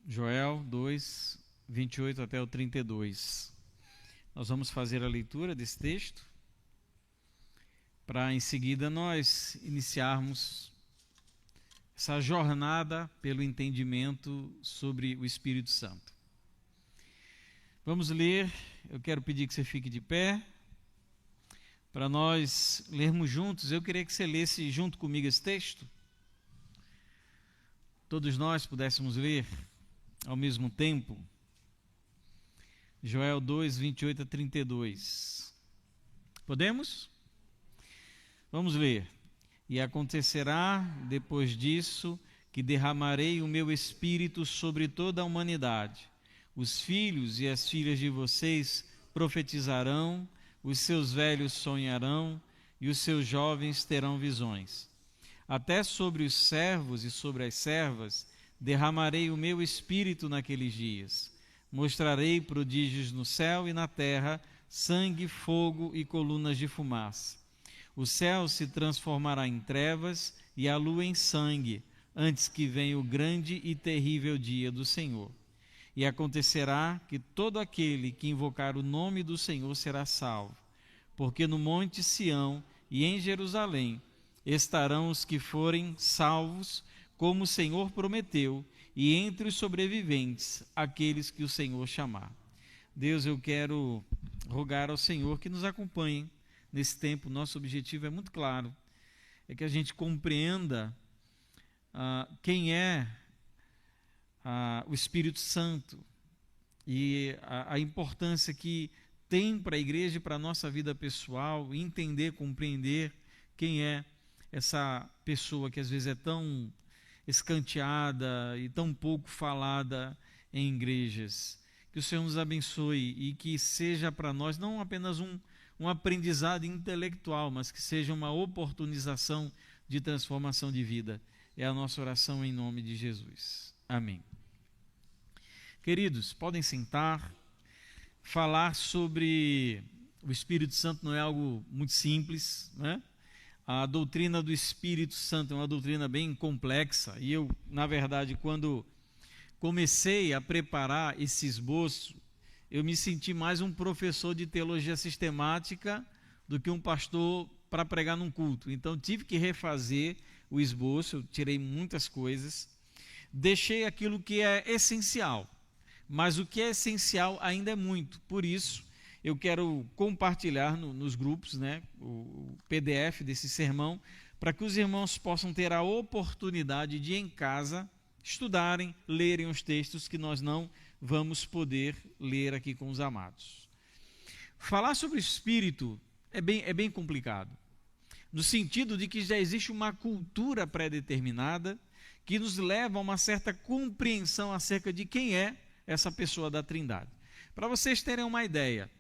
Joel 2, 28 até o 32. Nós vamos fazer a leitura desse texto, para em seguida nós iniciarmos essa jornada pelo entendimento sobre o Espírito Santo. Vamos ler, eu quero pedir que você fique de pé, para nós lermos juntos. Eu queria que você lesse junto comigo esse texto, todos nós pudéssemos ler ao mesmo tempo. Joel 2, 28 a 32. Podemos? Vamos ler. E acontecerá depois disso que derramarei o meu espírito sobre toda a humanidade. Os filhos e as filhas de vocês profetizarão, os seus velhos sonharão e os seus jovens terão visões. Até sobre os servos e sobre as servas derramarei o meu espírito naqueles dias. Mostrarei prodígios no céu e na terra, sangue, fogo e colunas de fumaça. O céu se transformará em trevas e a lua em sangue, antes que venha o grande e terrível dia do Senhor. E acontecerá que todo aquele que invocar o nome do Senhor será salvo, porque no monte Sião e em Jerusalém estarão os que forem salvos, como o Senhor prometeu, e entre os sobreviventes, aqueles que o Senhor chamar. Deus, eu quero rogar ao Senhor que nos acompanhe nesse tempo. Nosso objetivo é muito claro, é que a gente compreenda quem é o Espírito Santo e a importância que tem para a igreja e para a nossa vida pessoal, entender, compreender quem é essa pessoa que às vezes é tão escanteada e tão pouco falada em igrejas. Que o Senhor nos abençoe e que seja para nós não apenas um aprendizado intelectual, mas que seja uma oportunização de transformação de vida. É a nossa oração em nome de Jesus. Amém. Queridos, podem sentar. Falar sobre o Espírito Santo não é algo muito simples, né? A doutrina do Espírito Santo é uma doutrina bem complexa, e eu, na verdade, quando comecei a preparar esse esboço, eu me senti mais um professor de teologia sistemática do que um pastor para pregar num culto. Então tive que refazer o esboço, eu tirei muitas coisas, deixei aquilo que é essencial, mas o que é essencial ainda é muito. Por isso eu quero compartilhar nos grupos, né, o PDF desse sermão, para que os irmãos possam ter a oportunidade de, em casa, estudarem, lerem os textos que nós não vamos poder ler aqui com os amados. Falar sobre o Espírito é bem complicado, no sentido de que já existe uma cultura pré-determinada que nos leva a uma certa compreensão acerca de quem é essa pessoa da Trindade. Para vocês terem uma ideia,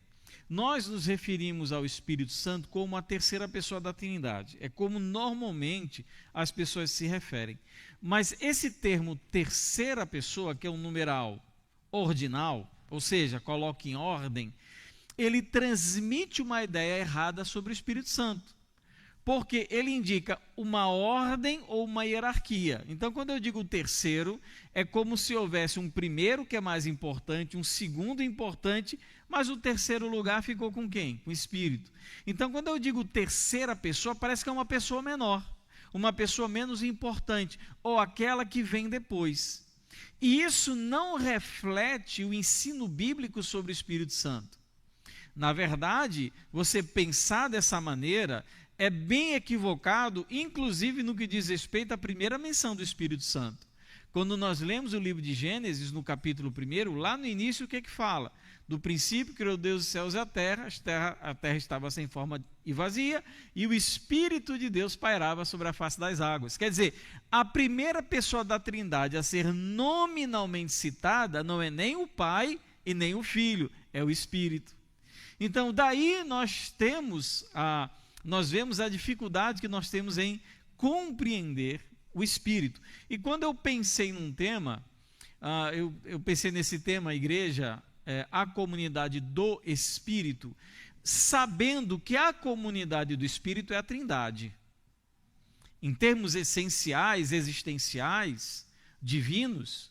nós nos referimos ao Espírito Santo como a terceira pessoa da Trindade. É como normalmente as pessoas se referem. Mas esse termo terceira pessoa, que é um numeral ordinal, ou seja, coloca em ordem, ele transmite uma ideia errada sobre o Espírito Santo, porque ele indica uma ordem ou uma hierarquia. Então, quando eu digo terceiro, é como se houvesse um primeiro que é mais importante, um segundo importante, mas o terceiro lugar ficou com quem? Com o Espírito. Então, quando eu digo terceira pessoa, parece que é uma pessoa menor, uma pessoa menos importante, ou aquela que vem depois. E isso não reflete o ensino bíblico sobre o Espírito Santo. Na verdade, você pensar dessa maneira é bem equivocado, inclusive no que diz respeito à primeira menção do Espírito Santo. Quando nós lemos o livro de Gênesis, no capítulo 1, lá no início, o que é que fala? Do princípio criou Deus os céus e a terra estava sem forma e vazia, e o Espírito de Deus pairava sobre a face das águas. Quer dizer, a primeira pessoa da Trindade a ser nominalmente citada não é nem o Pai e nem o Filho, é o Espírito. Então, daí nós vemos a dificuldade que nós temos em compreender o Espírito. E quando eu pensei num tema, eu pensei nesse tema, igreja, a comunidade do Espírito, sabendo que a comunidade do Espírito é a Trindade. Em termos essenciais, existenciais, divinos,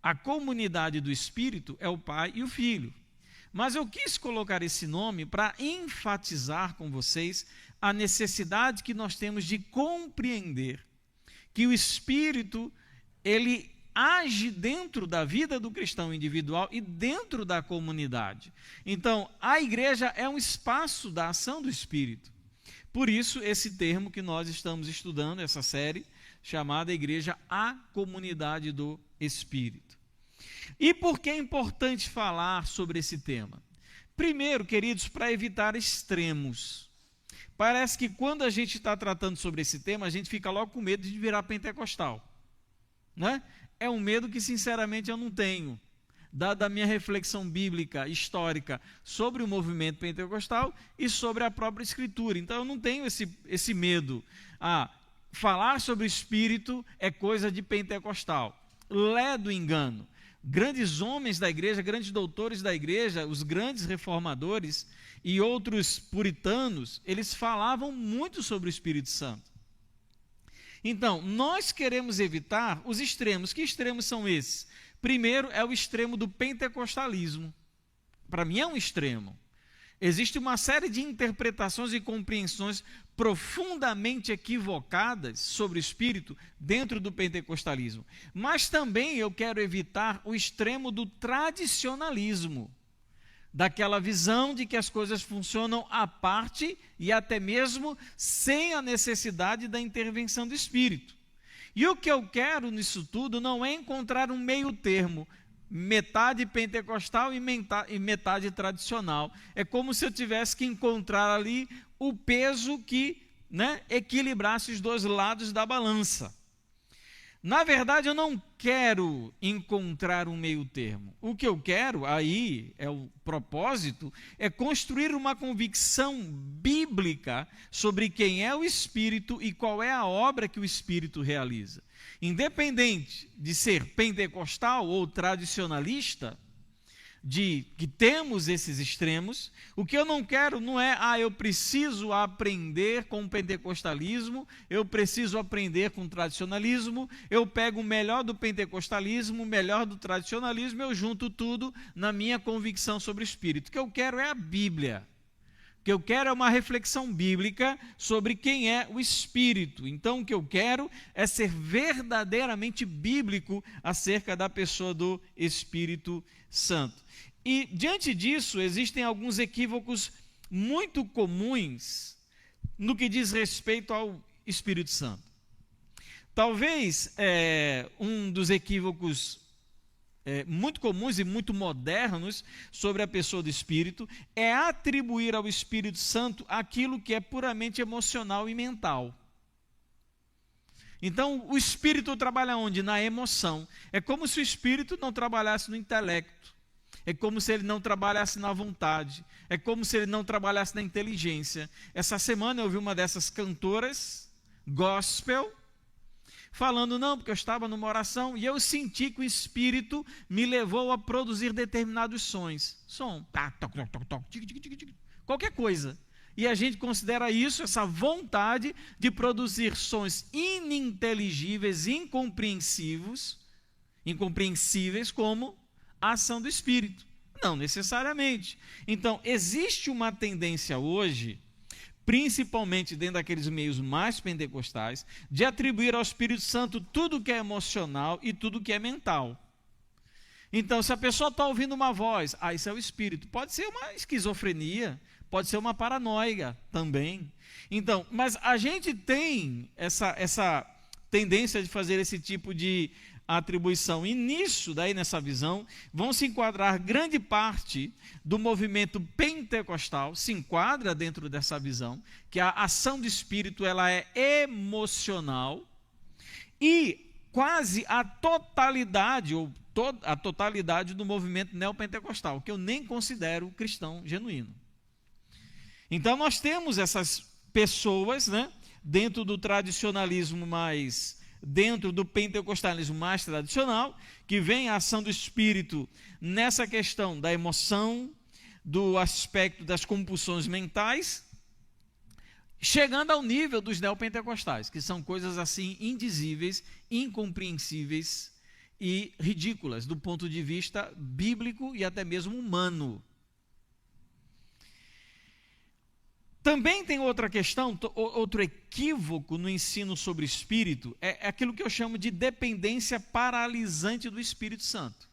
A comunidade do Espírito é o Pai e o Filho. Mas eu quis colocar esse nome para enfatizar com vocês a necessidade que nós temos de compreender que o Espírito, ele age dentro da vida do cristão individual e dentro da comunidade. Então, a igreja é um espaço da ação do Espírito. Por isso, esse termo que nós estamos estudando, essa série, chamada Igreja, a Comunidade do Espírito. E por que é importante falar sobre esse tema? Primeiro, queridos, para evitar extremos. Parece que quando a gente está tratando sobre esse tema, a gente fica logo com medo de virar pentecostal, né? É um medo que, sinceramente, eu não tenho, dada a minha reflexão bíblica, histórica, sobre o movimento pentecostal e sobre a própria Escritura. Então, eu não tenho esse medo. Falar sobre o Espírito é coisa de pentecostal. Lé do engano. Grandes homens da igreja, grandes doutores da igreja, os grandes reformadores e outros puritanos, eles falavam muito sobre o Espírito Santo. Então, nós queremos evitar os extremos. Que extremos são esses? Primeiro é o extremo do pentecostalismo. Para mim é um extremo. Existe uma série de interpretações e compreensões profundamente equivocadas sobre o Espírito dentro do pentecostalismo. Mas também eu quero evitar o extremo do tradicionalismo, daquela visão de que as coisas funcionam à parte e até mesmo sem a necessidade da intervenção do Espírito. E o que eu quero nisso tudo não é encontrar um meio termo, metade pentecostal e metade tradicional. É como se eu tivesse que encontrar ali o peso que, equilibrasse os dois lados da balança. Na verdade, eu não quero encontrar um meio termo. O que eu quero, aí, o propósito, é construir uma convicção bíblica sobre quem é o Espírito e qual é a obra que o Espírito realiza. Independente de ser pentecostal ou tradicionalista, de que temos esses extremos, o que eu não quero não é, eu preciso aprender com o pentecostalismo, eu preciso aprender com o tradicionalismo, eu pego o melhor do pentecostalismo, o melhor do tradicionalismo, eu junto tudo na minha convicção sobre o Espírito. O que eu quero é a Bíblia. O que eu quero é uma reflexão bíblica sobre quem é o Espírito. Então, o que eu quero é ser verdadeiramente bíblico acerca da pessoa do Espírito Santo. E, diante disso, existem alguns equívocos muito comuns no que diz respeito ao Espírito Santo. Talvez um dos equívocos muito comuns e muito modernos sobre a pessoa do Espírito é atribuir ao Espírito Santo aquilo que é puramente emocional e mental. Então, o Espírito trabalha onde? Na emoção. É como se o Espírito não trabalhasse no intelecto. É como se ele não trabalhasse na vontade. É como se ele não trabalhasse na inteligência. Essa semana eu ouvi uma dessas cantoras gospel falando, não, porque eu estava numa oração e eu senti que o Espírito me levou a produzir determinados sons. Som, qualquer coisa. E a gente considera isso, essa vontade de produzir sons ininteligíveis, incompreensíveis como a ação do Espírito. Não necessariamente. Então, existe uma tendência hoje, principalmente dentro daqueles meios mais pentecostais, de atribuir ao Espírito Santo tudo que é emocional e tudo que é mental. Então, se a pessoa está ouvindo uma voz, isso é o Espírito. Pode ser uma esquizofrenia, pode ser uma paranoia também. Então, mas a gente tem essa tendência de fazer esse tipo de atribuição. E nisso, nessa visão, vão se enquadrar grande parte do movimento pentecostal, se enquadra dentro dessa visão, que a ação do Espírito ela é emocional, e quase a totalidade, a totalidade do movimento neopentecostal, que eu nem considero cristão genuíno. Então nós temos essas pessoas, dentro do tradicionalismo dentro do pentecostalismo mais tradicional, que vem a ação do Espírito nessa questão da emoção, do aspecto das compulsões mentais, chegando ao nível dos neopentecostais, que são coisas assim indizíveis, incompreensíveis e ridículas do ponto de vista bíblico e até mesmo humano. Também tem outra questão, outro equívoco no ensino sobre o Espírito, é aquilo que eu chamo de dependência paralisante do Espírito Santo.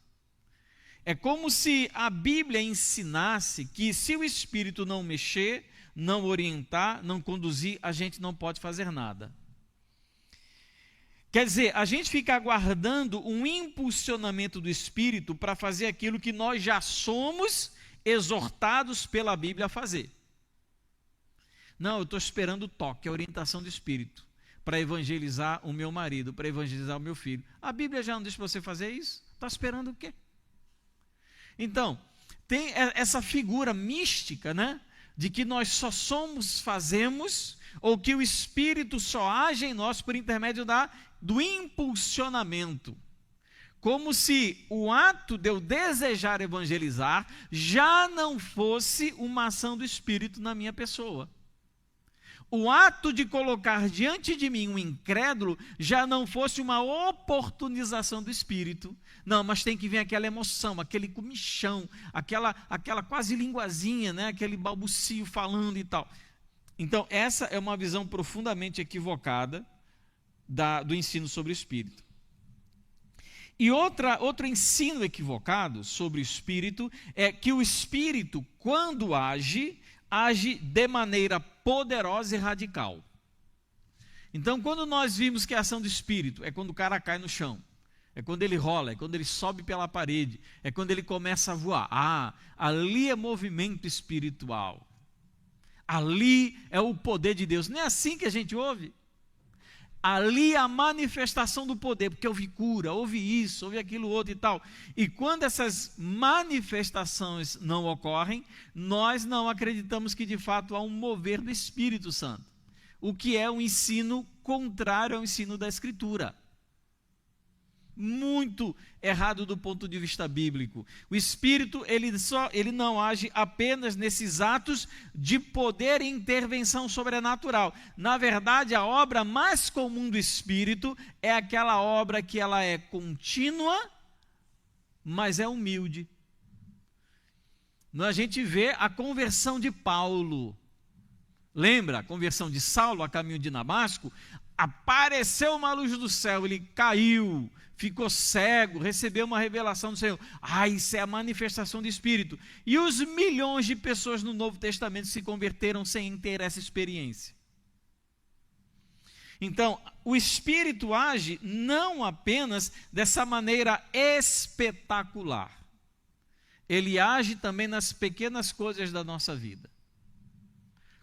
É como se a Bíblia ensinasse que se o Espírito não mexer, não orientar, não conduzir, a gente não pode fazer nada. Quer dizer, a gente fica aguardando um impulsionamento do Espírito para fazer aquilo que nós já somos exortados pela Bíblia a fazer. Não, eu estou esperando o toque, a orientação do Espírito, para evangelizar o meu marido, para evangelizar o meu filho. A Bíblia já não deixa você fazer isso? Está esperando o quê? Então, tem essa figura mística, né? De que nós só fazemos, ou que o Espírito só age em nós por intermédio do impulsionamento. Como se o ato de eu desejar evangelizar já não fosse uma ação do Espírito na minha pessoa. O ato de colocar diante de mim um incrédulo já não fosse uma oportunização do Espírito. Não, mas tem que vir aquela emoção, aquele comichão, aquela quase linguazinha, né? Aquele balbucio falando e tal. Então, essa é uma visão profundamente equivocada do ensino sobre o Espírito. E outro ensino equivocado sobre o Espírito é que o Espírito, quando age de maneira poderosa e radical. Então, quando nós vimos que a ação do Espírito é quando o cara cai no chão, é quando ele rola, é quando ele sobe pela parede, é quando ele começa a voar. Ali é movimento espiritual. Ali é o poder de Deus. Não é assim que a gente ouve? Ali é a manifestação do poder, porque houve cura, houve isso, houve aquilo outro e tal. E quando essas manifestações não ocorrem, nós não acreditamos que de fato há um mover do Espírito Santo. O que é um ensino contrário ao ensino da Escritura. Muito errado do ponto de vista bíblico. O Espírito, ele não age apenas nesses atos de poder e intervenção sobrenatural. Na verdade, a obra mais comum do Espírito é aquela obra que ela é contínua, mas é humilde. A gente vê a conversão de Paulo. Lembra a conversão de Saulo a caminho de Damasco? Apareceu uma luz do céu, ele caiu, ficou cego, recebeu uma revelação do Senhor. Isso é a manifestação do Espírito. E os milhões de pessoas no Novo Testamento se converteram sem ter essa experiência. Então, o Espírito age não apenas dessa maneira espetacular. Ele age também nas pequenas coisas da nossa vida.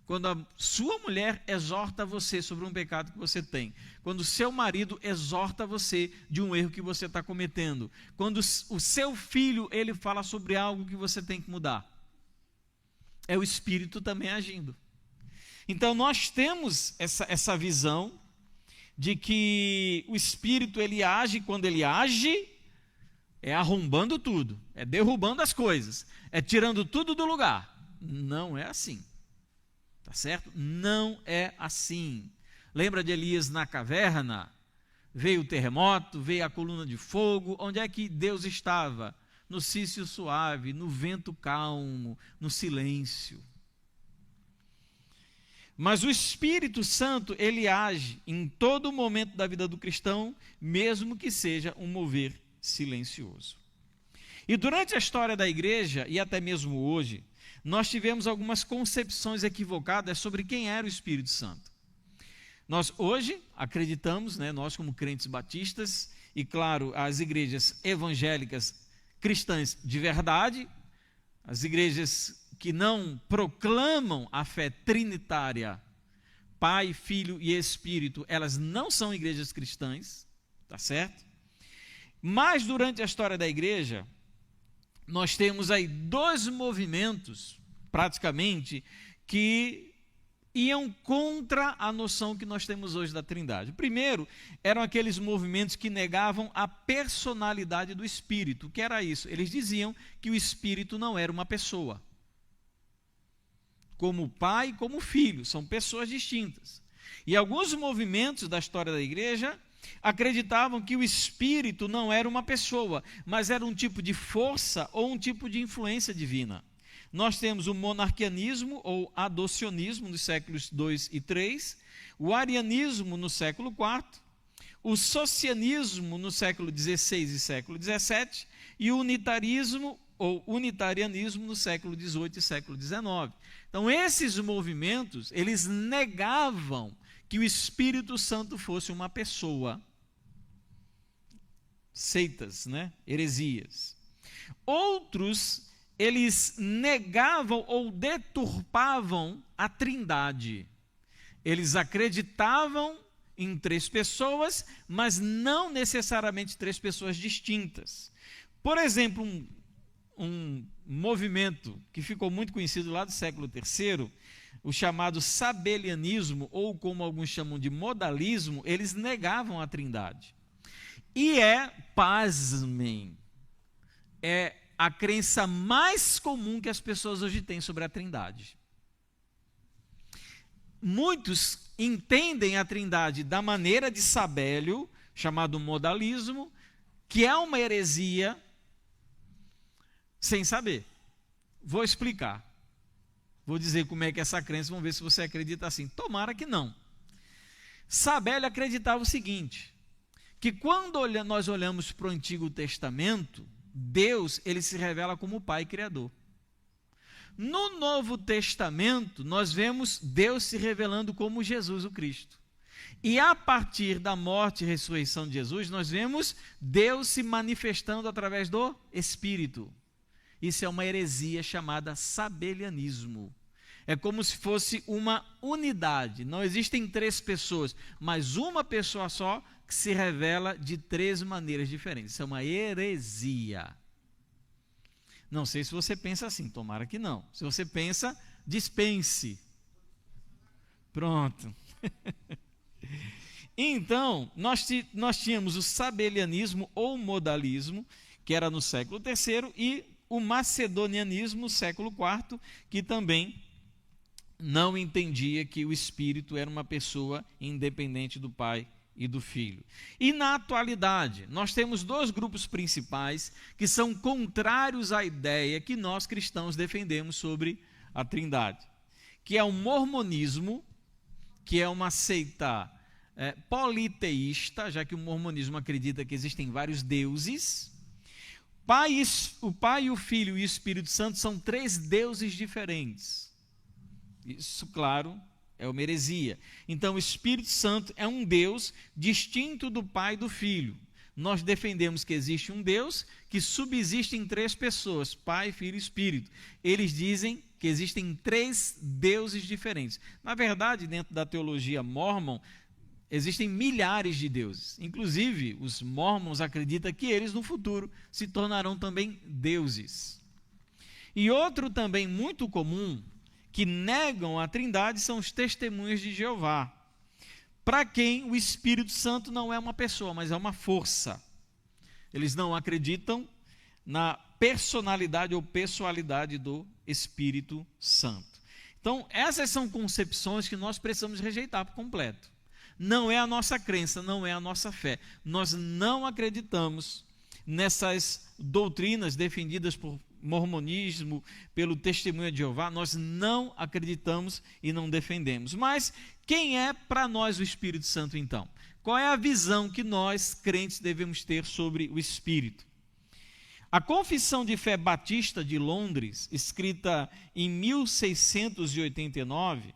Quando a sua mulher exorta você sobre um pecado que você tem, quando o seu marido exorta você de um erro que você está cometendo, quando o seu filho ele fala sobre algo que você tem que mudar, é o Espírito também agindo. Então nós temos essa visão de que o Espírito ele age, quando ele age, é arrombando tudo, é derrubando as coisas, é tirando tudo do lugar. Não é assim. Tá certo? Não é assim. Lembra de Elias na caverna? Veio o terremoto, veio a coluna de fogo. Onde é que Deus estava? No cício suave, no vento calmo, no silêncio. Mas o Espírito Santo, ele age em todo momento da vida do cristão, mesmo que seja um mover silencioso. E durante a história da igreja, e até mesmo hoje, nós tivemos algumas concepções equivocadas sobre quem era o Espírito Santo. Nós hoje acreditamos, nós como crentes batistas, e claro, as igrejas evangélicas cristãs de verdade, as igrejas que não proclamam a fé trinitária, Pai, Filho e Espírito, elas não são igrejas cristãs, tá certo? Mas durante a história da igreja, nós temos aí dois movimentos, praticamente, que iam contra a noção que nós temos hoje da Trindade. O primeiro eram aqueles movimentos que negavam a personalidade do Espírito. O que era isso? Eles diziam que o Espírito não era uma pessoa. Como Pai e como Filho, são pessoas distintas. E alguns movimentos da história da igreja acreditavam que o Espírito não era uma pessoa, mas era um tipo de força ou um tipo de influência divina. Nós temos o monarquianismo ou adocionismo nos séculos 2 e 3, o arianismo no século 4, o socianismo no século 16 e século 17 e o unitarismo ou unitarianismo no século 18 e século 19. Então, esses movimentos, eles negavam que o Espírito Santo fosse uma pessoa. Seitas, né? Heresias. Outros, eles negavam ou deturpavam a Trindade. Eles acreditavam em 3 pessoas, mas não necessariamente 3 pessoas distintas. Por exemplo, um movimento que ficou muito conhecido lá do século III, o chamado sabelianismo, ou como alguns chamam de modalismo, eles negavam a Trindade. E pasmem, é a crença mais comum que as pessoas hoje têm sobre a Trindade. Muitos entendem a Trindade da maneira de Sabélio, chamado modalismo, que é uma heresia, sem saber. Vou explicar. Vou dizer como é que é essa crença, vamos ver se você acredita assim. Tomara que não. Sabélio acreditava o seguinte, que quando nós olhamos para o Antigo Testamento, Deus, ele se revela como Pai Criador. No Novo Testamento, nós vemos Deus se revelando como Jesus, o Cristo. E a partir da morte e ressurreição de Jesus, nós vemos Deus se manifestando através do Espírito. Isso é uma heresia chamada sabelianismo. É como se fosse uma unidade. Não existem 3 pessoas, mas uma pessoa só que se revela de 3 maneiras diferentes. Isso é uma heresia. Não sei se você pensa assim, tomara que não. Se você pensa, dispense. Pronto. Então, nós tínhamos o sabelianismo ou modalismo, que era no século III, e o macedonianismo, século IV, que também não entendia que o Espírito era uma pessoa independente do Pai e do Filho. E na atualidade, nós temos 2 grupos principais que são contrários à ideia que nós cristãos defendemos sobre a Trindade, que é o mormonismo, que é uma seita politeísta, já que o mormonismo acredita que existem vários deuses. O Pai, o Filho e o Espírito Santo são 3 deuses diferentes. Isso, claro, é uma heresia. Então, o Espírito Santo é um Deus distinto do Pai e do Filho. Nós defendemos que existe um Deus que subsiste em 3 pessoas, Pai, Filho e Espírito. Eles dizem que existem 3 deuses diferentes. Na verdade, dentro da teologia mórmon, existem milhares de deuses. Inclusive, os mormons acreditam que eles, no futuro, se tornarão também deuses. E outro também muito comum, que negam a Trindade, são os testemunhas de Jeová, para quem o Espírito Santo não é uma pessoa, mas é uma força. Eles não acreditam na personalidade ou pessoalidade do Espírito Santo. Então, essas são concepções que nós precisamos rejeitar por completo. Não é a nossa crença, não é a nossa fé. Nós não acreditamos nessas doutrinas defendidas por mormonismo, pelo testemunho de Jeová. Nós não acreditamos e não defendemos. Mas quem é para nós o Espírito Santo então? Qual é a visão que nós, crentes, devemos ter sobre o Espírito? A Confissão de Fé Batista de Londres, escrita em 1689,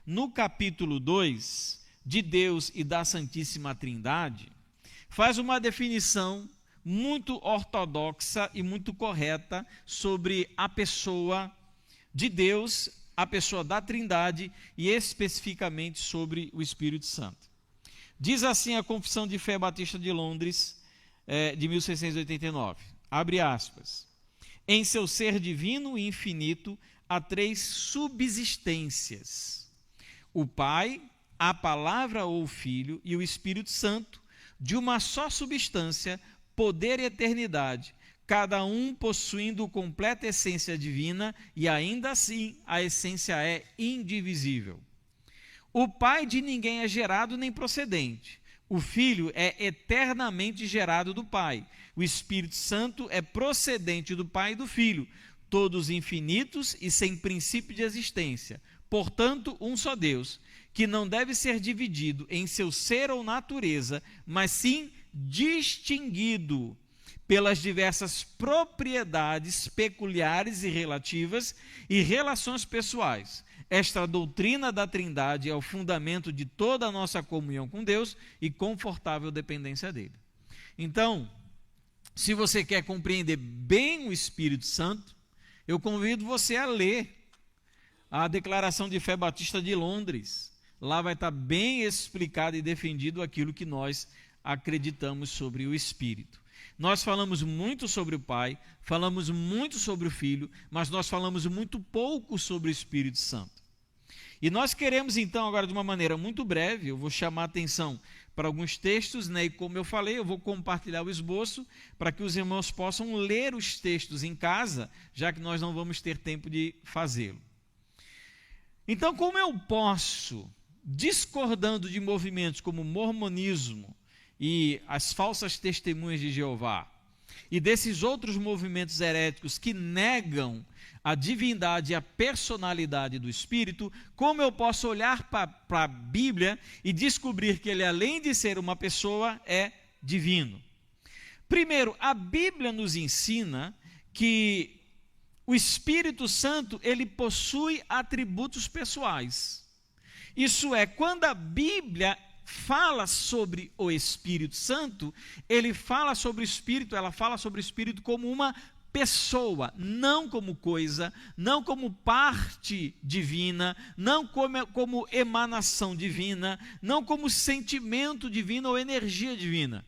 no capítulo 2, de Deus e da Santíssima Trindade, faz uma definição muito ortodoxa e muito correta sobre a pessoa de Deus, a pessoa da Trindade e especificamente sobre o Espírito Santo. Diz assim a Confissão de Fé Batista de Londres, de 1689, abre aspas: em seu ser divino e infinito há 3 subsistências: o Pai, a Palavra ou o Filho e o Espírito Santo, de uma só substância, poder e eternidade, cada um possuindo completa essência divina, e ainda assim a essência é indivisível. O Pai de ninguém é gerado nem procedente. O Filho é eternamente gerado do Pai. O Espírito Santo é procedente do Pai e do Filho, todos infinitos e sem princípio de existência. Portanto, um só Deus, que não deve ser dividido em seu ser ou natureza, mas sim distinguido pelas diversas propriedades peculiares e relativas e relações pessoais. Esta doutrina da Trindade é o fundamento de toda a nossa comunhão com Deus e confortável dependência dele. Então, se você quer compreender bem o Espírito Santo, eu convido você a ler a Declaração de Fé Batista de Londres. Lá vai estar bem explicado e defendido aquilo que nós acreditamos sobre o Espírito. Nós falamos muito sobre o Pai, falamos muito sobre o Filho, mas nós falamos muito pouco sobre o Espírito Santo. E nós queremos então, agora de uma maneira muito breve, eu vou chamar a atenção para alguns textos, né? E como eu falei, eu vou compartilhar o esboço para que os irmãos possam ler os textos em casa, já que nós não vamos ter tempo de fazê-lo. Então, como eu posso, discordando de movimentos como o mormonismo e as falsas testemunhas de Jeová, e desses outros movimentos heréticos que negam a divindade e a personalidade do Espírito, como eu posso olhar para a Bíblia e descobrir que ele, além de ser uma pessoa, é divino? Primeiro, a Bíblia nos ensina que o Espírito Santo, ele possui atributos pessoais. Isso é, quando a Bíblia fala sobre o Espírito Santo, ele fala sobre o Espírito, ela fala sobre o Espírito como uma pessoa, não como coisa, não como parte divina, não como emanação divina, não como sentimento divino ou energia divina.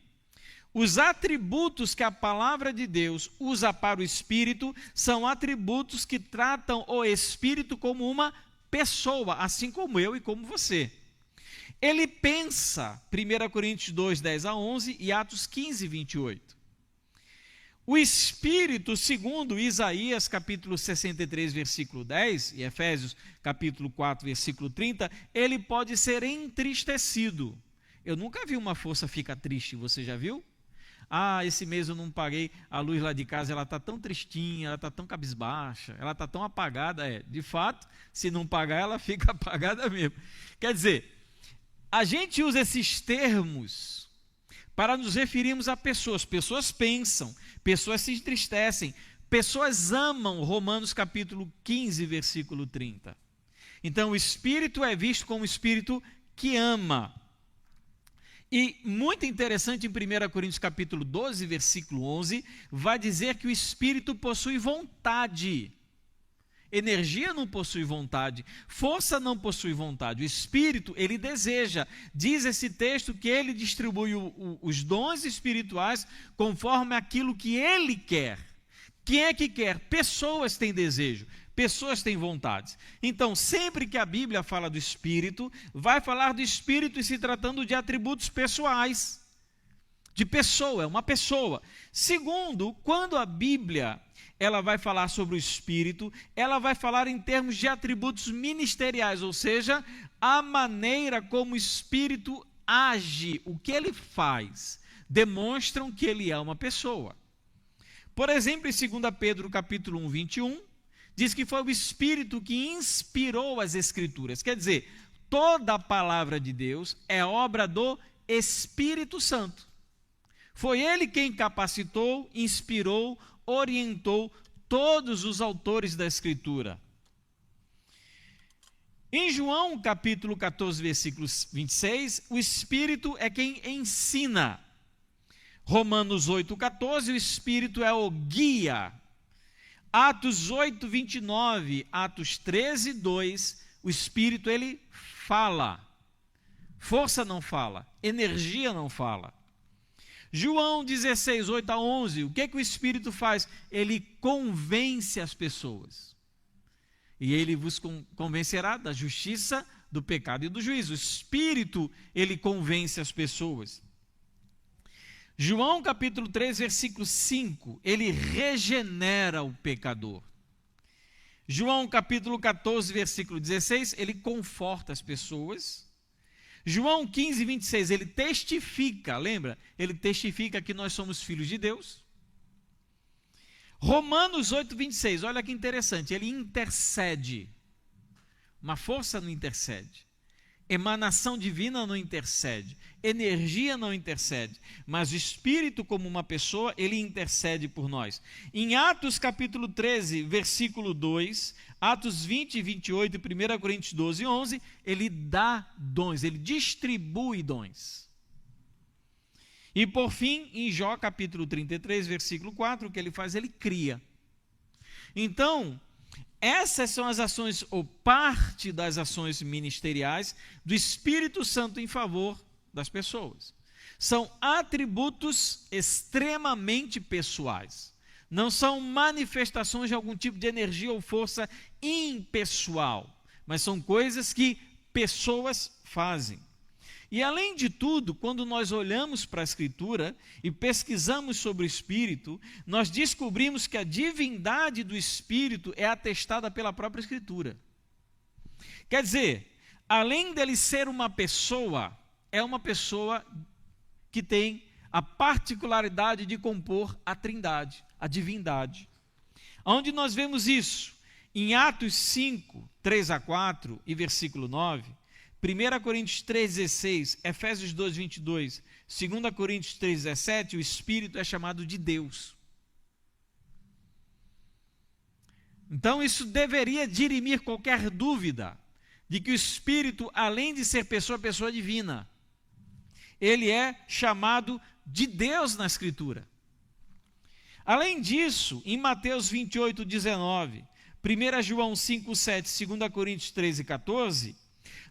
Os atributos que a palavra de Deus usa para o Espírito são atributos que tratam o Espírito como uma pessoa, assim como eu e como você. Ele pensa, 1 Coríntios 2, 10 a 11 e Atos 15, 28. O Espírito, segundo Isaías capítulo 63, versículo 10, e Efésios capítulo 4, versículo 30, ele pode ser entristecido. Eu nunca vi uma força ficar triste, você já viu? Ah, esse mês eu não paguei a luz lá de casa, ela está tão tristinha, ela está tão cabisbaixa, ela está tão apagada. De fato, se não pagar, ela fica apagada mesmo. Quer dizer, a gente usa esses termos para nos referirmos a pessoas. Pessoas pensam, pessoas se entristecem, pessoas amam. Romanos capítulo 15, versículo 30. Então, o Espírito é visto como um Espírito que ama. E muito interessante, em 1 Coríntios capítulo 12, versículo 11, vai dizer que o Espírito possui vontade. Energia não possui vontade, força não possui vontade. O Espírito, ele deseja. Diz esse texto que ele distribui os dons espirituais conforme aquilo que ele quer. Quem é que quer? Pessoas têm desejo, pessoas têm vontades. Então, sempre que a Bíblia fala do Espírito, vai falar do Espírito e se tratando de atributos pessoais. De pessoa, é uma pessoa. Segundo, quando a Bíblia ela vai falar sobre o Espírito, ela vai falar em termos de atributos ministeriais, ou seja, a maneira como o Espírito age, o que ele faz, demonstram que ele é uma pessoa. Por exemplo, em 2 Pedro capítulo 1, 21, diz que foi o Espírito que inspirou as Escrituras. Quer dizer, toda a palavra de Deus é obra do Espírito Santo. Foi ele quem capacitou, inspirou, orientou todos os autores da Escritura. Em João capítulo 14, versículo 26, o Espírito é quem ensina. Romanos 8, 14, o Espírito é o guia. Atos 8, 29, Atos 13, 2, o Espírito ele fala. Força não fala, energia não fala. João 16, 8 a 11, o que o Espírito faz? Ele convence as pessoas. E ele vos convencerá da justiça, do pecado e do juízo. O Espírito, ele convence as pessoas. João capítulo 3, versículo 5, ele regenera o pecador. João capítulo 14, versículo 16, ele conforta as pessoas. João 15, 26, ele testifica, lembra? Ele testifica que nós somos filhos de Deus. Romanos 8, 26, olha que interessante, ele intercede. Uma força não intercede. Emanação divina não intercede. Energia não intercede. Mas o Espírito, como uma pessoa, ele intercede por nós. Em Atos capítulo 13, versículo 2, Atos 20 e 28 e 1 Coríntios 12, 11, ele dá dons, ele distribui dons. E por fim, em Jó capítulo 33, versículo 4, o que ele faz? Ele cria. Então, essas são as ações, ou parte das ações ministeriais do Espírito Santo em favor das pessoas. São atributos extremamente pessoais. Não são manifestações de algum tipo de energia ou força impessoal, mas são coisas que pessoas fazem. E além de tudo, quando nós olhamos para a Escritura e pesquisamos sobre o Espírito, nós descobrimos que a divindade do Espírito é atestada pela própria Escritura. Quer dizer, além dele ser uma pessoa, é uma pessoa que tem a particularidade de compor a Trindade, a divindade. Onde nós vemos isso? Em Atos 5, 3 a 4 e versículo 9, 1 Coríntios 3, 16, Efésios 2, 22, 2 Coríntios 3, 17, o Espírito é chamado de Deus. Então isso deveria dirimir qualquer dúvida de que o Espírito, além de ser pessoa, pessoa divina. Ele é chamado de Deus na Escritura. Além disso, em Mateus 28, 19, 1 João 5, 7, 2 Coríntios 13, 14,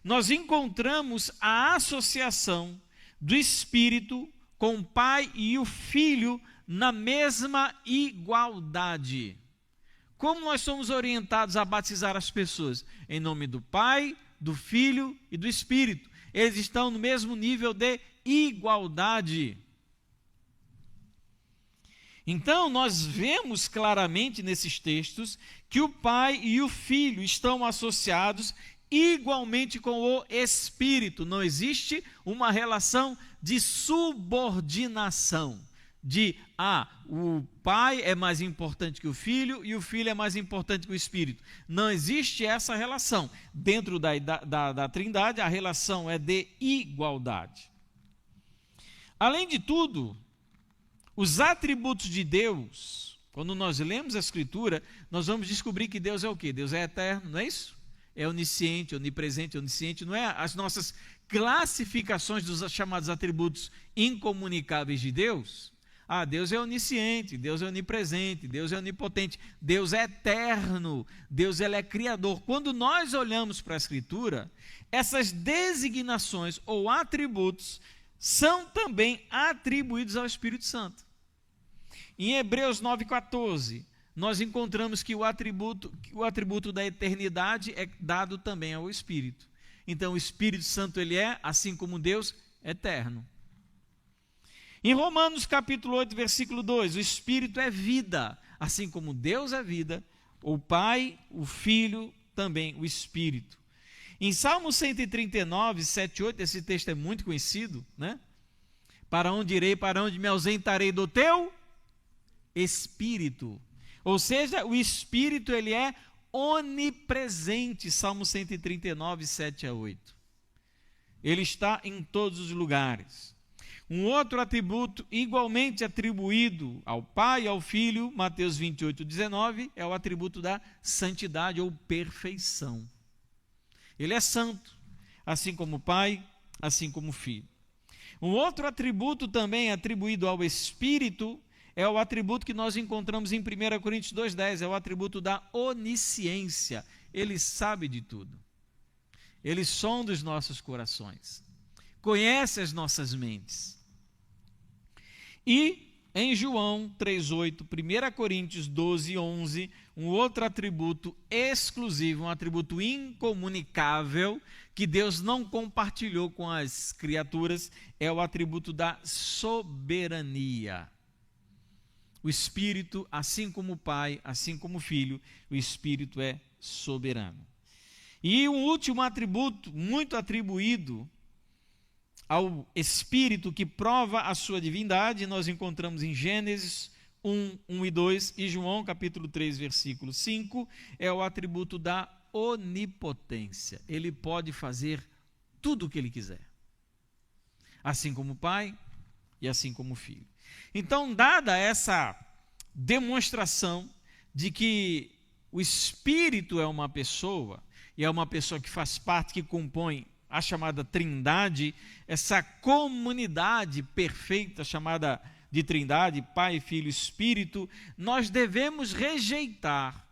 nós encontramos a associação do Espírito com o Pai e o Filho na mesma igualdade. Como nós somos orientados a batizar as pessoas? Em nome do Pai, do Filho e do Espírito. Eles estão no mesmo nível de igualdade. Então, nós vemos claramente nesses textos que o Pai e o Filho estão associados igualmente com o Espírito. Não existe uma relação de subordinação, de o Pai é mais importante que o Filho e o Filho é mais importante que o Espírito. Não existe essa relação. Dentro da Trindade, a relação é de igualdade. Além de tudo, os atributos de Deus, quando nós lemos a Escritura, nós vamos descobrir que Deus é o quê? Deus é eterno, não é isso? É onisciente, onipresente, onisciente, não é? As nossas classificações dos chamados atributos incomunicáveis de Deus. Deus é onisciente, Deus é onipresente, Deus é onipotente, Deus é eterno, Deus ele é criador. Quando nós olhamos para a Escritura, essas designações ou atributos são também atribuídos ao Espírito Santo. Em Hebreus 9,14, nós encontramos que o atributo da eternidade é dado também ao Espírito. Então, o Espírito Santo, ele é, assim como Deus, eterno. Em Romanos capítulo 8, versículo 2, o Espírito é vida, assim como Deus é vida, o Pai, o Filho, também o Espírito. Em Salmo 139, 7, 8, esse texto é muito conhecido, né? Para onde irei, para onde me ausentarei do teu Espírito. Ou seja, o Espírito ele é onipresente, Salmo 139, 7 a 8. Ele está em todos os lugares. Um outro atributo igualmente atribuído ao Pai e ao Filho, Mateus 28, 19, é o atributo da santidade ou perfeição. Ele é santo, assim como o Pai, assim como o Filho. Um outro atributo também atribuído ao Espírito é o atributo que nós encontramos em 1 Coríntios 2,10, é o atributo da onisciência. Ele sabe de tudo. Ele sonda os nossos corações, conhece as nossas mentes. E em João 3,8, 1 Coríntios 12,11, um outro atributo exclusivo, um atributo incomunicável, que Deus não compartilhou com as criaturas, é o atributo da soberania. O Espírito, assim como o Pai, assim como o Filho, o Espírito é soberano. E um último atributo, muito atribuído ao Espírito que prova a sua divindade, nós encontramos em Gênesis 1 e 2, e João capítulo 3, versículo 5, é o atributo da onipotência. Ele pode fazer tudo o que ele quiser, assim como o Pai e assim como o Filho. Então, dada essa demonstração de que o Espírito é uma pessoa, e é uma pessoa que faz parte, que compõe a chamada Trindade, essa comunidade perfeita chamada de Trindade, Pai, Filho e Espírito, nós devemos rejeitar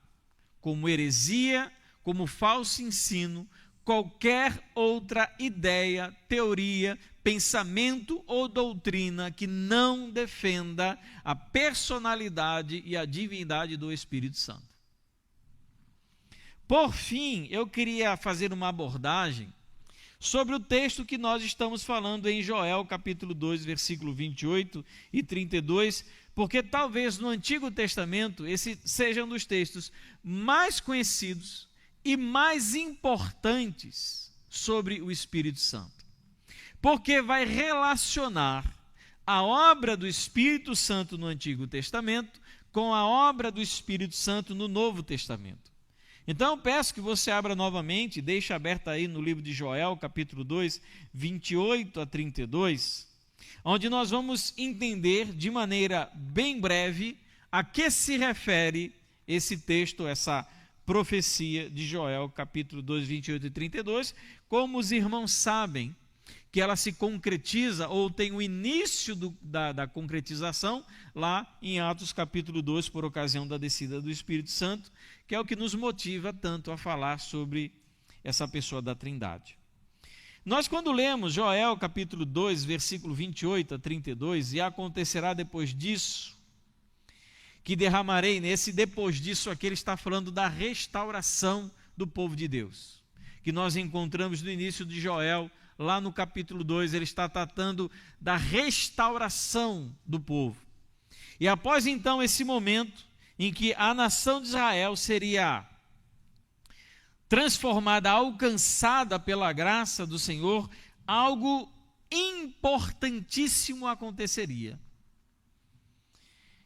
como heresia, como falso ensino, qualquer outra ideia, teoria, pensamento ou doutrina que não defenda a personalidade e a divindade do Espírito Santo. Por fim, eu queria fazer uma abordagem sobre o texto que nós estamos falando em Joel, capítulo 2, versículo 28 e 32, porque talvez no Antigo Testamento esse seja um dos textos mais conhecidos e mais importantes sobre o Espírito Santo, porque vai relacionar a obra do Espírito Santo no Antigo Testamento com a obra do Espírito Santo no Novo Testamento. Então eu peço que você abra novamente, deixe aberto aí no livro de Joel, capítulo 2, 28 a 32, onde nós vamos entender de maneira bem breve a que se refere esse texto, essa profecia de Joel, capítulo 2, 28 e 32, como os irmãos sabem que ela se concretiza, ou tem o início da concretização, lá em Atos capítulo 2, por ocasião da descida do Espírito Santo, que é o que nos motiva tanto a falar sobre essa pessoa da Trindade. Nós, quando lemos Joel capítulo 2, versículo 28 a 32, e acontecerá depois disso, que derramarei nesse depois disso aqui, ele está falando da restauração do povo de Deus, que nós encontramos no início de Joel, lá no capítulo 2, ele está tratando da restauração do povo. E após então esse momento em que a nação de Israel seria transformada, alcançada pela graça do Senhor, algo importantíssimo aconteceria.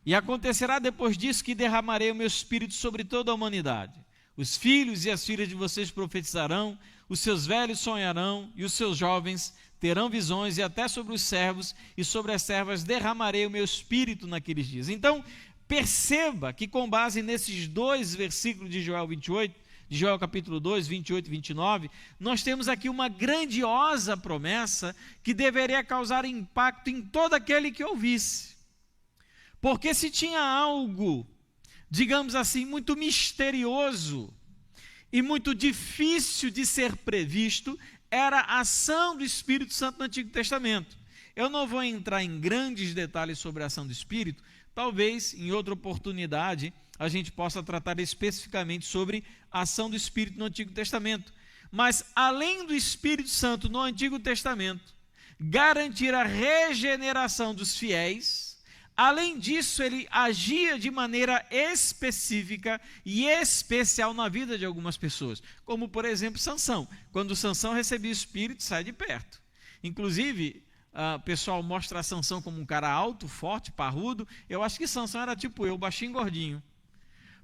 E acontecerá depois disso que derramarei o meu espírito sobre toda a humanidade. Os filhos e as filhas de vocês profetizarão, os seus velhos sonharão e os seus jovens terão visões, e até sobre os servos e sobre as servas derramarei o meu espírito naqueles dias. Então, perceba que com base nesses dois versículos de Joel 28, de Joel capítulo 2, 28 e 29, nós temos aqui uma grandiosa promessa que deveria causar impacto em todo aquele que ouvisse. Porque se tinha algo, digamos assim, muito misterioso e muito difícil de ser previsto, era a ação do Espírito Santo no Antigo Testamento. Eu não vou entrar em grandes detalhes sobre a ação do Espírito, talvez em outra oportunidade a gente possa tratar especificamente sobre a ação do Espírito no Antigo Testamento. Mas além do Espírito Santo no Antigo Testamento garantir a regeneração dos fiéis, além disso, ele agia de maneira específica e especial na vida de algumas pessoas, como por exemplo Sansão. Quando Sansão recebia o Espírito, sai de perto. Inclusive, o pessoal mostra a Sansão como um cara alto, forte, parrudo. Eu acho que Sansão era tipo eu, baixinho e gordinho.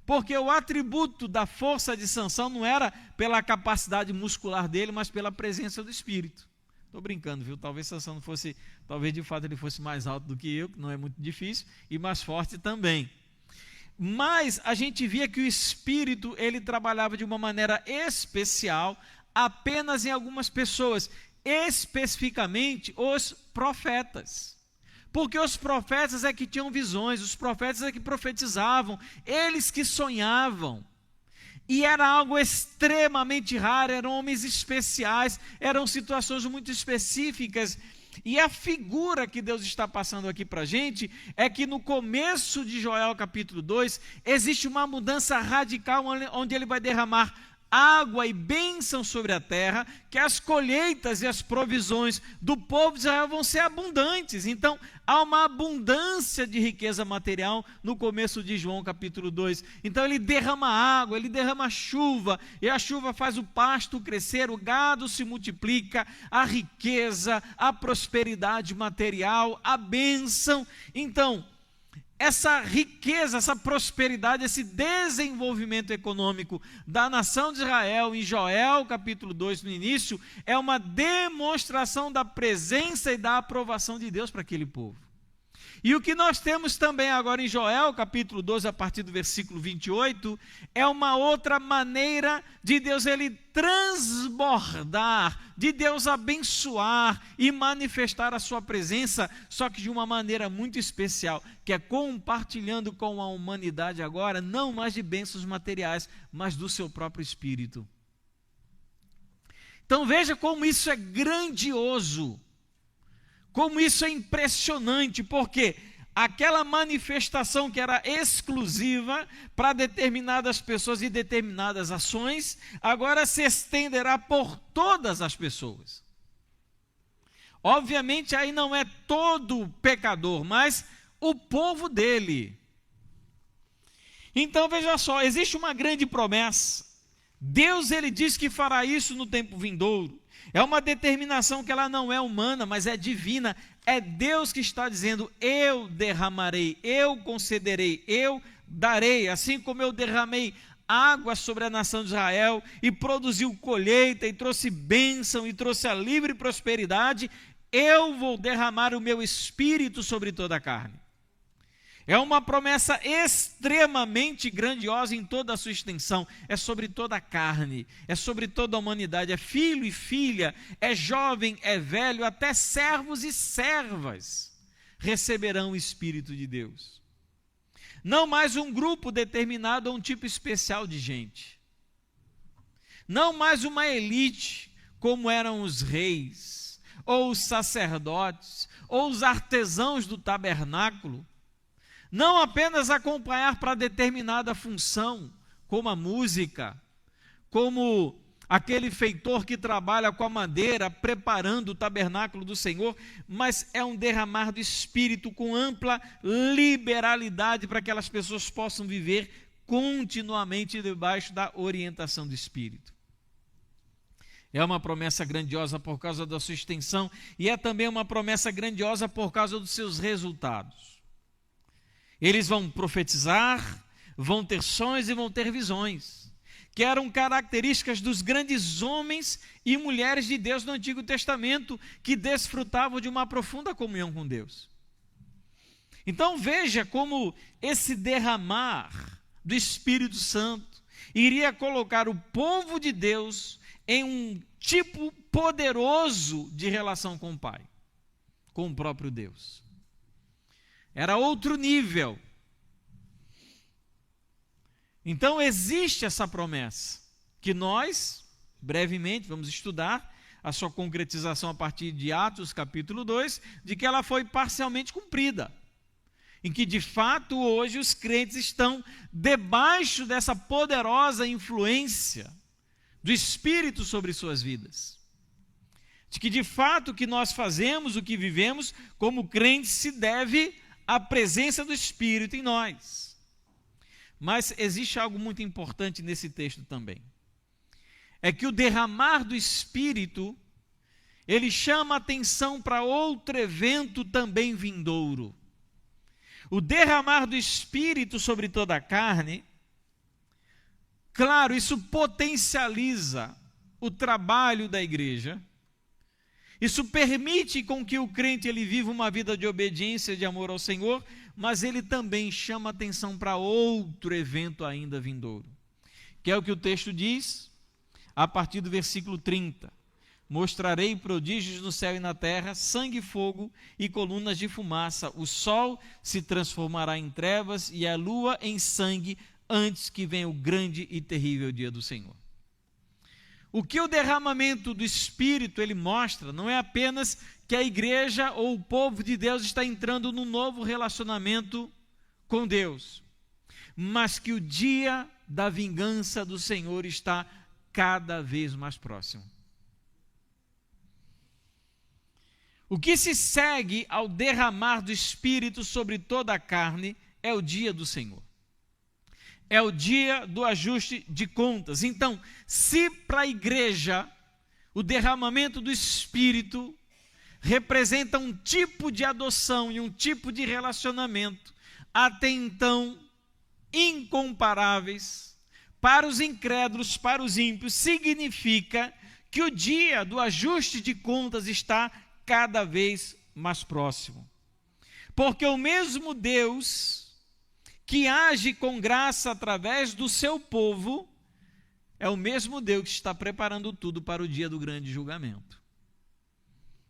Porque o atributo da força de Sansão não era pela capacidade muscular dele, mas pela presença do Espírito. Estou brincando, viu? Talvez Sansão não fosse, talvez de fato ele fosse mais alto do que eu, que não é muito difícil, e mais forte também. Mas a gente via que o Espírito, ele trabalhava de uma maneira especial, apenas em algumas pessoas, especificamente os profetas. Porque os profetas é que tinham visões, os profetas é que profetizavam, eles que sonhavam. E era algo extremamente raro, eram homens especiais, eram situações muito específicas. E a figura que Deus está passando aqui para a gente é que no começo de Joel capítulo 2, existe uma mudança radical onde ele vai derramar água e bênção sobre a terra, que as colheitas e as provisões do povo de Israel vão ser abundantes. Então, há uma abundância de riqueza material no começo de João capítulo 2. Então, ele derrama água, ele derrama chuva, e a chuva faz o pasto crescer, o gado se multiplica, a riqueza, a prosperidade material, a bênção. Então, essa riqueza, essa prosperidade, esse desenvolvimento econômico da nação de Israel, em Joel capítulo 2, no início, é uma demonstração da presença e da aprovação de Deus para aquele povo. E o que nós temos também agora em Joel capítulo 12, a partir do versículo 28, é uma outra maneira de Deus ele transbordar, de Deus abençoar e manifestar a sua presença, só que de uma maneira muito especial, que é compartilhando com a humanidade agora, não mais de bênçãos materiais, mas do seu próprio Espírito. Então veja como isso é grandioso, como isso é impressionante, porque aquela manifestação que era exclusiva para determinadas pessoas e determinadas ações, agora se estenderá por todas as pessoas. Obviamente aí não é todo pecador, mas o povo dele. Então veja só, existe uma grande promessa. Deus ele diz que fará isso no tempo vindouro. É uma determinação que ela não é humana, mas é divina. É Deus que está dizendo, eu derramarei, eu concederei, eu darei. Assim como eu derramei água sobre a nação de Israel e produziu colheita e trouxe bênção e trouxe a livre prosperidade, eu vou derramar o meu espírito sobre toda a carne. É uma promessa extremamente grandiosa em toda a sua extensão. É sobre toda a carne, é sobre toda a humanidade, é filho e filha, é jovem, é velho, até servos e servas receberão o Espírito de Deus. Não mais um grupo determinado ou um tipo especial de gente. Não mais uma elite, como eram os reis, ou os sacerdotes, ou os artesãos do tabernáculo. Não apenas acompanhar para determinada função, como a música, como aquele feitor que trabalha com a madeira, preparando o tabernáculo do Senhor, mas é um derramar do Espírito com ampla liberalidade para que aquelas pessoas possam viver continuamente debaixo da orientação do Espírito. É uma promessa grandiosa por causa da sua extensão e é também uma promessa grandiosa por causa dos seus resultados. Eles vão profetizar, vão ter sonhos e vão ter visões, que eram características dos grandes homens e mulheres de Deus no Antigo Testamento, que desfrutavam de uma profunda comunhão com Deus. Então veja como esse derramar do Espírito Santo iria colocar o povo de Deus em um tipo poderoso de relação com o Pai, com o próprio Deus. Era outro nível. Então existe essa promessa, que nós, brevemente, vamos estudar a sua concretização a partir de Atos capítulo 2, de que ela foi parcialmente cumprida, em que de fato hoje os crentes estão debaixo dessa poderosa influência do Espírito sobre suas vidas. De que de fato o que nós fazemos, o que vivemos como crentes se deve a presença do Espírito em nós. Mas existe algo muito importante nesse texto também. É que o derramar do Espírito, ele chama a atenção para outro evento também vindouro. O derramar do Espírito sobre toda a carne, claro, isso potencializa o trabalho da igreja. Isso permite com que o crente ele viva uma vida de obediência, de amor ao Senhor, mas ele também chama atenção para outro evento ainda vindouro, que é o que o texto diz, a partir do versículo 30. Mostrarei prodígios no céu e na terra, sangue e fogo e colunas de fumaça. O sol se transformará em trevas e a lua em sangue, antes que venha o grande e terrível dia do Senhor. O que o derramamento do Espírito ele mostra não é apenas que a igreja ou o povo de Deus está entrando num novo relacionamento com Deus, mas que o dia da vingança do Senhor está cada vez mais próximo. O que se segue ao derramar do Espírito sobre toda a carne é o dia do Senhor. É o dia do ajuste de contas. Então, se para a igreja o derramamento do Espírito representa um tipo de adoção e um tipo de relacionamento até então incomparáveis, para os incrédulos, para os ímpios, significa que o dia do ajuste de contas está cada vez mais próximo. Porque o mesmo Deus que age com graça através do seu povo é o mesmo Deus que está preparando tudo para o dia do grande julgamento.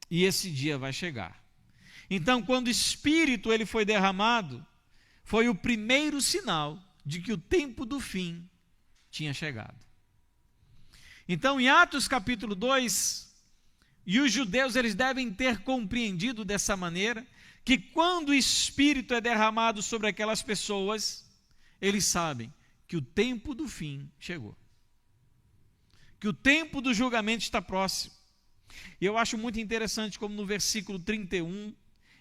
E esse dia vai chegar. Então, quando o Espírito ele foi derramado, foi o primeiro sinal de que o tempo do fim tinha chegado. Então, em Atos capítulo 2, e os judeus eles devem ter compreendido dessa maneira, que quando o Espírito é derramado sobre aquelas pessoas, eles sabem que o tempo do fim chegou. Que o tempo do julgamento está próximo. E eu acho muito interessante como no versículo 31,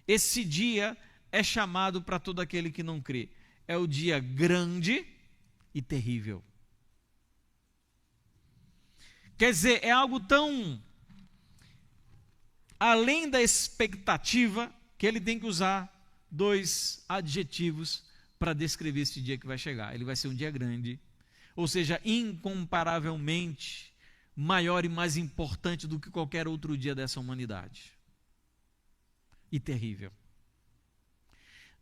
esse dia é chamado para todo aquele que não crê. É o dia grande e terrível. Quer dizer, é algo tão além da expectativa que ele tem que usar 2 adjetivos para descrever esse dia que vai chegar. Ele vai ser um dia grande, ou seja, incomparavelmente maior e mais importante do que qualquer outro dia dessa humanidade. E terrível.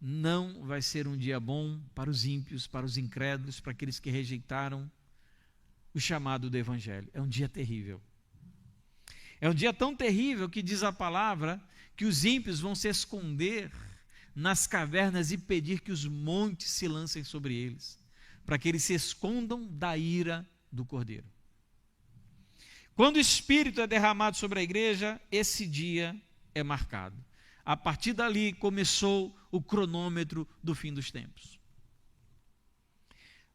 Não vai ser um dia bom para os ímpios, para os incrédulos, para aqueles que rejeitaram o chamado do Evangelho. É um dia terrível. É um dia tão terrível que diz a palavra que os ímpios vão se esconder nas cavernas e pedir que os montes se lancem sobre eles, para que eles se escondam da ira do Cordeiro. Quando o Espírito é derramado sobre a igreja, esse dia é marcado. A partir dali começou o cronômetro do fim dos tempos.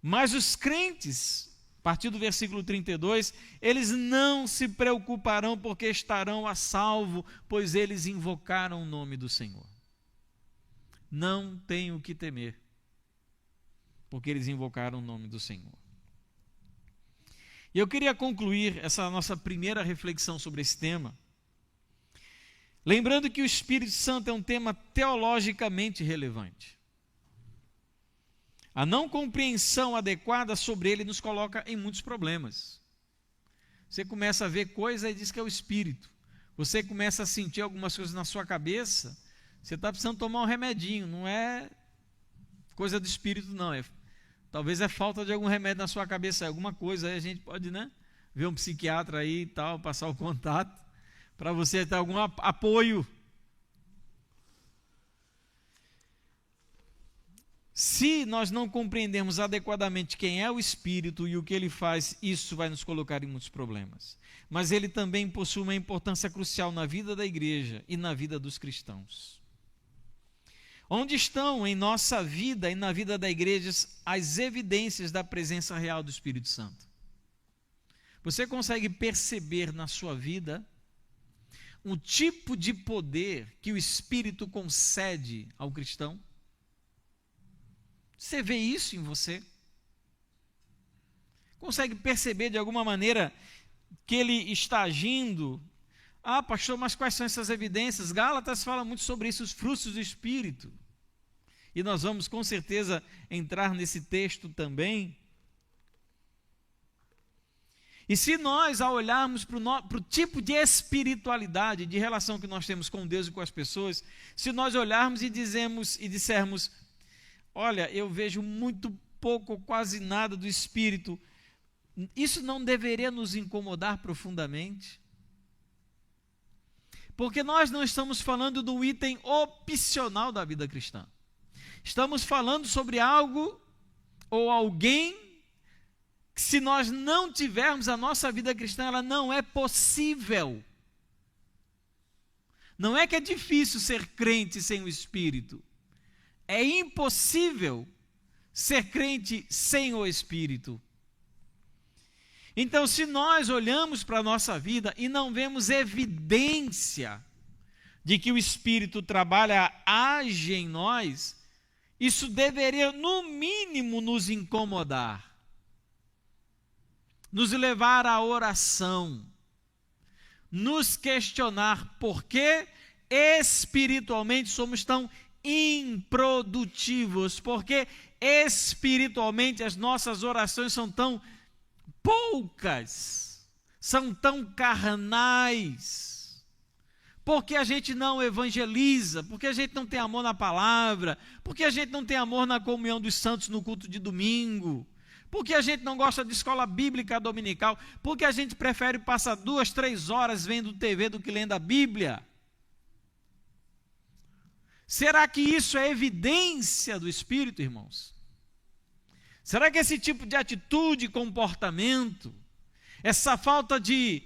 Mas os crentes, a partir do versículo 32, eles não se preocuparão porque estarão a salvo, pois eles invocaram o nome do Senhor. Não tenho o que temer, porque eles invocaram o nome do Senhor. E eu queria concluir essa nossa primeira reflexão sobre esse tema, lembrando que o Espírito Santo é um tema teologicamente relevante. A não compreensão adequada sobre ele nos coloca em muitos problemas. Você começa a ver coisa e diz que é o Espírito. Você começa a sentir algumas coisas na sua cabeça, você está precisando tomar um remedinho, não é coisa do Espírito não, talvez é falta de algum remédio na sua cabeça, alguma coisa, aí a gente pode, ver um psiquiatra aí e tal, passar o contato, para você ter algum apoio. Se nós não compreendermos adequadamente quem é o Espírito e o que ele faz, isso vai nos colocar em muitos problemas. Mas ele também possui uma importância crucial na vida da igreja e na vida dos cristãos. Onde estão em nossa vida e na vida da igreja as evidências da presença real do Espírito Santo? Você consegue perceber na sua vida um tipo de poder que o Espírito concede ao cristão? Você vê isso em você? Consegue perceber de alguma maneira que ele está agindo? Ah, pastor, mas quais são essas evidências? Gálatas fala muito sobre isso, os frutos do Espírito. E nós vamos com certeza entrar nesse texto também. E se nós, ao olharmos para o tipo de espiritualidade, de relação que nós temos com Deus e com as pessoas, se nós olharmos e dissermos, olha, eu vejo muito pouco, quase nada do Espírito, isso não deveria nos incomodar profundamente? Porque nós não estamos falando do item opcional da vida cristã. Estamos falando sobre algo ou alguém que, se nós não tivermos a nossa vida cristã, ela não é possível. Não é que é difícil ser crente sem o Espírito. É impossível ser crente sem o Espírito. Então, se nós olhamos para a nossa vida e não vemos evidência de que o Espírito trabalha, age em nós, isso deveria, no mínimo, nos incomodar, nos levar à oração, nos questionar por que espiritualmente somos tão improdutivos, porque espiritualmente as nossas orações são tão poucas, são tão carnais, porque a gente não evangeliza, porque a gente não tem amor na palavra, porque a gente não tem amor na comunhão dos santos no culto de domingo, porque a gente não gosta de escola bíblica dominical, porque a gente prefere passar 2, 3 horas vendo TV do que lendo a Bíblia. Será que isso é evidência do Espírito, irmãos? Será que esse tipo de atitude, comportamento, essa falta de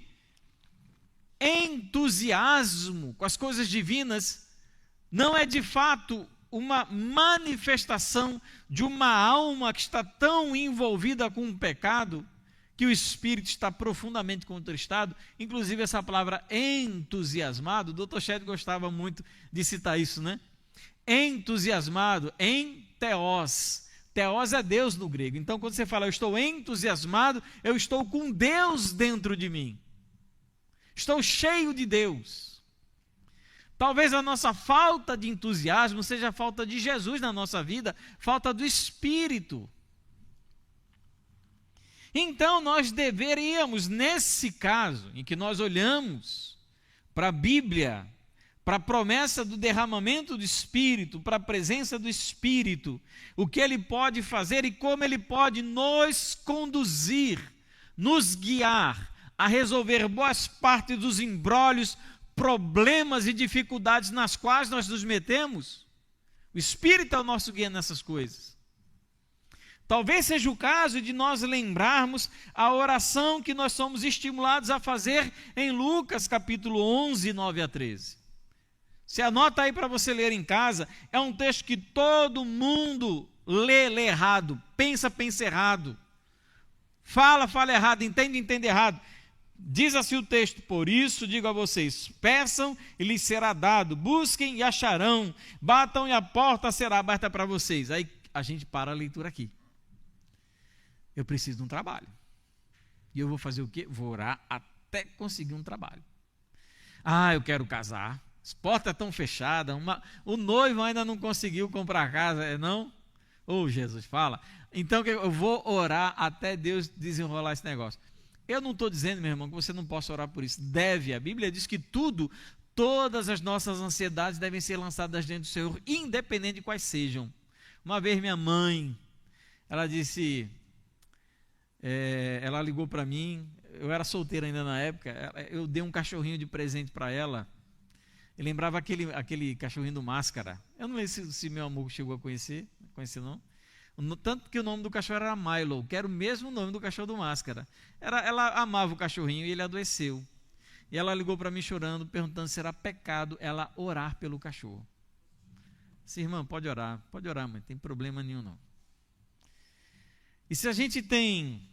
entusiasmo com as coisas divinas, não é de fato uma manifestação de uma alma que está tão envolvida com o pecado, que o espírito está profundamente contristado? Inclusive essa palavra entusiasmado, o Dr. Shedd gostava muito de citar isso, né? Entusiasmado, em teós. Teós é Deus no grego. Então, quando você fala, eu estou entusiasmado, eu estou com Deus dentro de mim. Estou cheio de Deus. Talvez a nossa falta de entusiasmo seja a falta de Jesus na nossa vida, falta do Espírito. Então, nós deveríamos, nesse caso, em que nós olhamos para a Bíblia, para a promessa do derramamento do Espírito, para a presença do Espírito, o que Ele pode fazer e como Ele pode nos conduzir, nos guiar a resolver boas partes dos embrólios, problemas e dificuldades nas quais nós nos metemos. O Espírito é o nosso guia nessas coisas. Talvez seja o caso de nós lembrarmos a oração que nós somos estimulados a fazer em Lucas capítulo 11, 9 a 13. Você anota aí para você ler em casa, é um texto que todo mundo lê errado, pensa errado, fala errado, entende errado. Diz assim o texto: por isso digo a vocês, peçam e lhes será dado, busquem e acharão, batam e a porta será aberta para vocês. Aí a gente para a leitura aqui. Eu preciso de um trabalho. E eu vou fazer o quê? Vou orar até conseguir um trabalho. Eu quero casar. As portas estão fechadas, o noivo ainda não conseguiu comprar casa, não? Jesus, fala. Então eu vou orar até Deus desenrolar esse negócio. Eu não estou dizendo, meu irmão, que você não possa orar por isso. Deve. A Bíblia diz que todas as nossas ansiedades devem ser lançadas diante do Senhor, independente de quais sejam. Uma vez minha mãe, ela disse, ela ligou para mim, eu era solteiro ainda na época, eu dei um cachorrinho de presente para ela. Eu lembrava aquele cachorrinho do Máscara. Eu não sei se meu amor chegou a conhecer não. Tanto que o nome do cachorro era Milo, que era o mesmo nome do cachorro do Máscara. Ela amava o cachorrinho e ele adoeceu. E ela ligou para mim chorando, perguntando se era pecado ela orar pelo cachorro. Disse, irmã, pode orar, mãe, não tem problema nenhum não. E se a gente tem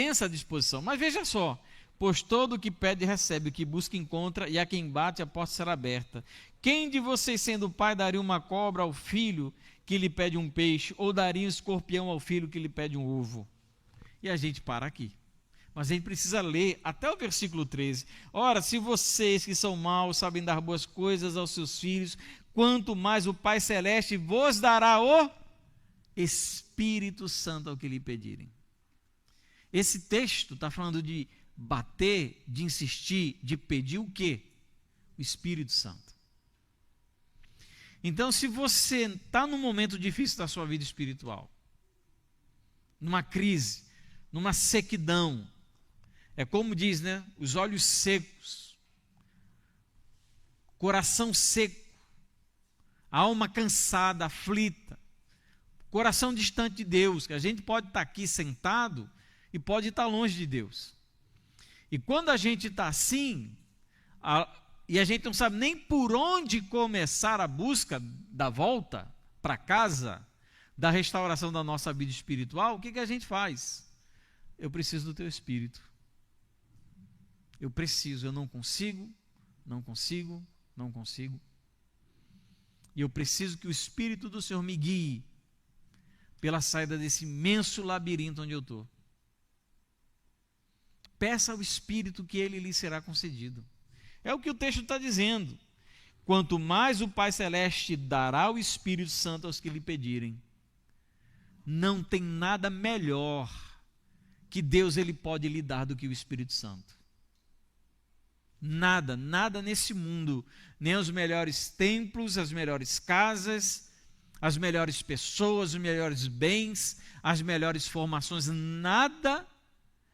essa disposição, mas veja só, pois todo o que pede recebe, o que busca encontra, e a quem bate a porta será aberta. Quem de vocês, sendo pai, daria uma cobra ao filho que lhe pede um peixe, ou daria um escorpião ao filho que lhe pede um ovo? E a gente para aqui. Mas a gente precisa ler até o versículo 13. Ora, se vocês que são maus sabem dar boas coisas aos seus filhos, quanto mais o Pai Celeste vos dará o Espírito Santo ao que lhe pedirem. Esse texto está falando de bater, de insistir, de pedir o quê? O Espírito Santo. Então, se você está num momento difícil da sua vida espiritual, numa crise, numa sequidão, é como diz, né? Os olhos secos, coração seco, a alma cansada, aflita, coração distante de Deus, que a gente pode estar aqui sentado e pode estar longe de Deus. E quando a gente está assim, e a gente não sabe nem por onde começar a busca da volta para casa, da restauração da nossa vida espiritual, o que a gente faz? eu preciso do teu Espírito. Eu preciso, eu não consigo. E eu preciso que o Espírito do Senhor me guie pela saída desse imenso labirinto onde eu estou. Peça ao Espírito que ele lhe será concedido. É o que o texto está dizendo. Quanto mais o Pai Celeste dará o Espírito Santo aos que lhe pedirem, não tem nada melhor que Deus ele pode lhe dar do que o Espírito Santo. Nada nesse mundo, nem os melhores templos, as melhores casas, as melhores pessoas, os melhores bens, as melhores formações, nada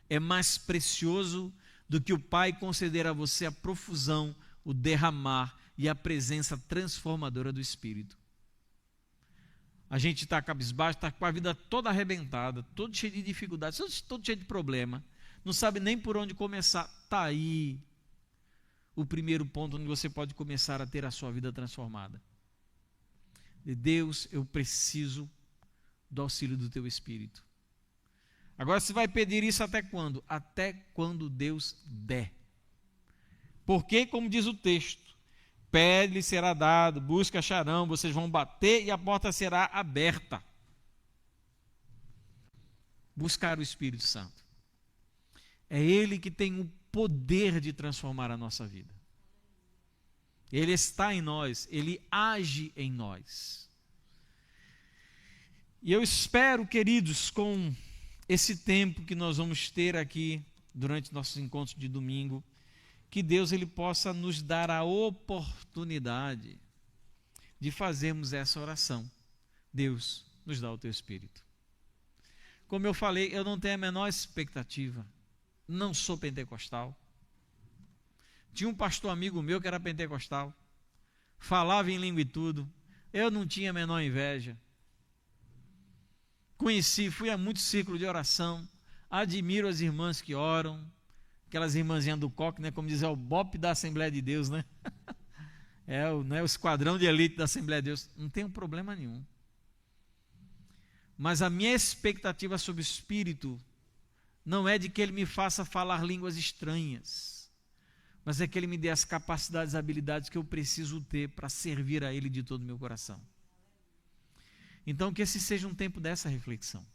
é mais precioso do que o Pai conceder a você a profusão, o derramar e a presença transformadora do Espírito. A gente está cabisbaixo, está com a vida toda arrebentada, todo cheio de dificuldades, todo cheio de problema, não sabe nem por onde começar. Está aí o primeiro ponto onde você pode começar a ter a sua vida transformada. De Deus, eu preciso do auxílio do teu Espírito. Agora você vai pedir isso até quando? Até quando Deus der. Porque, como diz o texto, pede e será dado, busca acharão, vocês vão bater e a porta será aberta. Buscar o Espírito Santo. É Ele que tem o poder de transformar a nossa vida. Ele está em nós, Ele age em nós. E eu espero, queridos, com esse tempo que nós vamos ter aqui durante nossos encontros de domingo, que Deus ele possa nos dar a oportunidade de fazermos essa oração. Deus, nos dá o teu Espírito. Como eu falei, eu não tenho a menor expectativa. Não sou pentecostal. Tinha um pastor amigo meu que era pentecostal. Falava em língua e tudo. Eu não tinha a menor inveja. Conheci, fui a muitos círculos de oração. Admiro as irmãs que oram. Aquelas irmãzinhas do coque, né? Como diz, é o BOP da Assembleia de Deus, né? O esquadrão de elite da Assembleia de Deus. Não tenho problema nenhum. Mas a minha expectativa sobre o Espírito não é de que ele me faça falar línguas estranhas, mas é que ele me dê as capacidades e habilidades que eu preciso ter para servir a ele de todo o meu coração. Então, que esse seja um tempo dessa reflexão.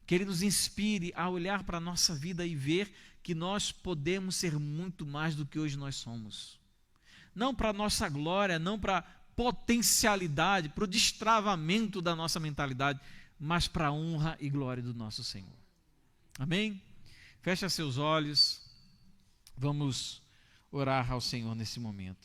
Que ele nos inspire a olhar para a nossa vida e ver que nós podemos ser muito mais do que hoje nós somos. Não para a nossa glória, não para a potencialidade, para o destravamento da nossa mentalidade, mas para a honra e glória do nosso Senhor. Amém? Fecha seus olhos. Vamos orar ao Senhor nesse momento.